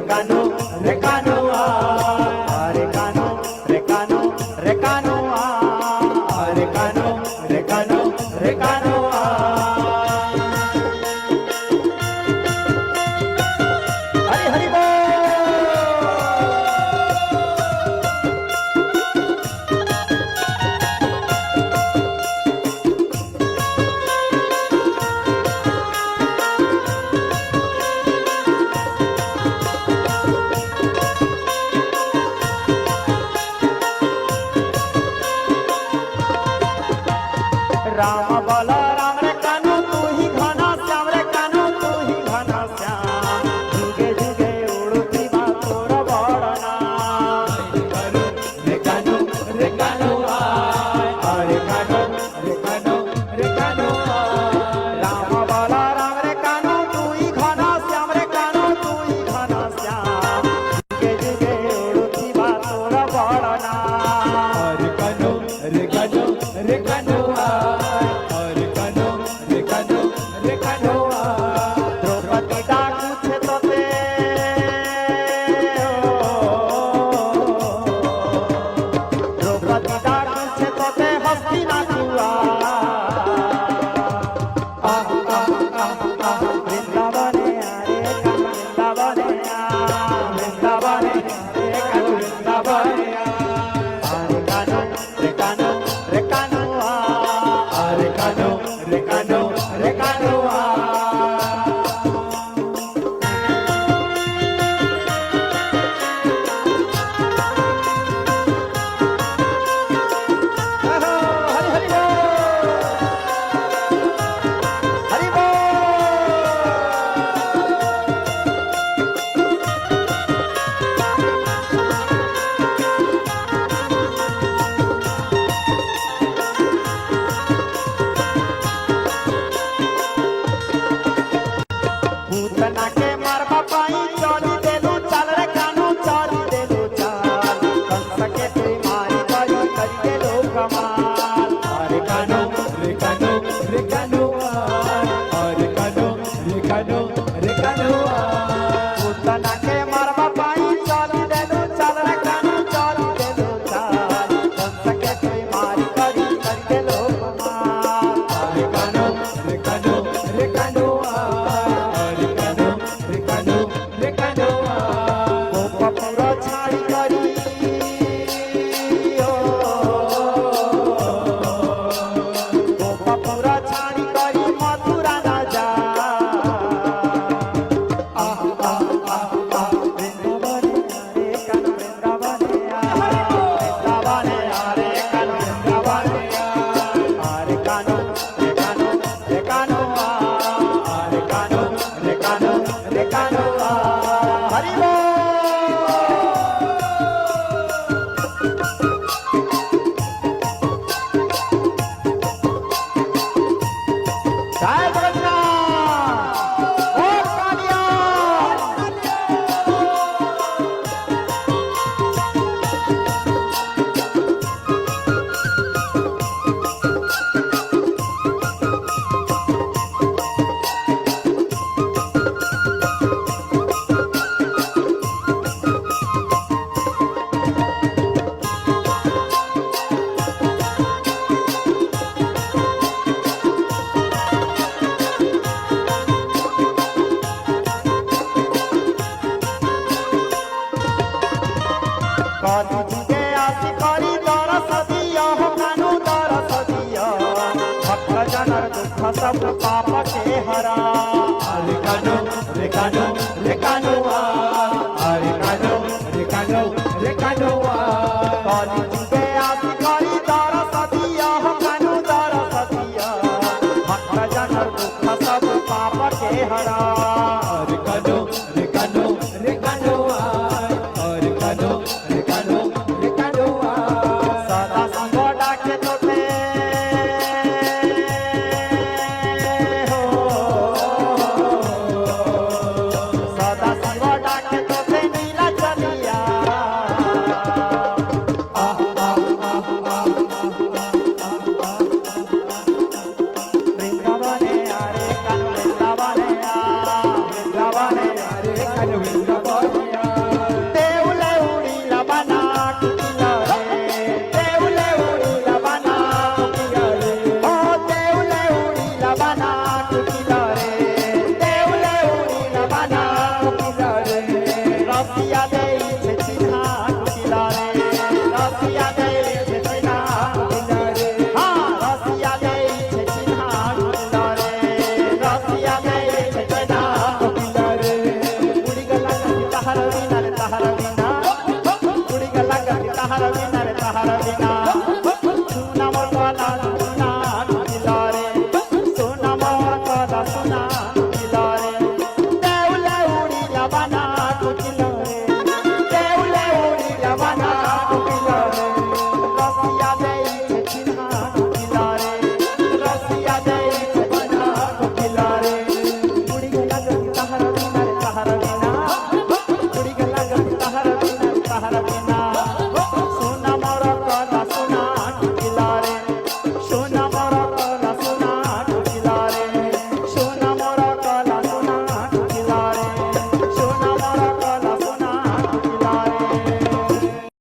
कानो रे कानो रे कानो रे कानो रे कानो रे कानो रे कानो रे कानो हरि हरि बोल। राम बोला राम रे कानो तू ही घना श्याम रे कानो तू ही घना श्याम जुगे जुगे उड़ती बा तोर बड़ना रे कानो रे कानो रे कानो रे कानो रे कानो राम बोला राम रे कानो तू ही घना श्याम रे कानो तू ही घना श्याम जुगे जुगे उड़ती बा तोर बड़ना रे कानो रे कानो रे कानो द्रौपदी डाकू छे तोते द्रौपदी डाकू छे तोते हस्तिनापुरा वृंदावने रे कान वृंदावने वृंदावने रे कान वृंदावने रे कानो रे कानो रे कानो रे कानो रे कानो रे कानो भूतना के मारबा पाई चोरी देलू चाल रे कानो चोरी देलू चाल कंस के तुई मारी करी करी देलू कमाल रे कानो रे कानो रे कानो रे कानो रे कानो रे कानो भूतना के मारबा पाई चोरी देलू चाल रे कानो चोरी देलू चाल कंस के तुई मारी करी करी देलू कमाल रे कानो रे कानो रे कानो गोपपुर छाड़ी करी गोपपुर छाड़ी करी मथुरा न जा वृंदावने रे कान वृंदावने वृंदावने रे कान वृंदावने रे कानो रे कानो रे कानो रे कानो रे कानो रे कानो हरि बोल। जय जगन्नाथ और कालिया कली जुगे आसी करी दरस दिया हो कानो दरस दिया भक्त जनर दुख सब पाप के हरा रे कानो रे कानो रे कानो रे कानो रे कानो रे कानो कली जुगे आसी करी दरस दिया हो कानो दरस दिया भक्त जनर दुख सब पाप के हरा रे कानो रे कानो रे कानो रे कानो रे कानो रे कानो सदा संग डाके तोते हो भवन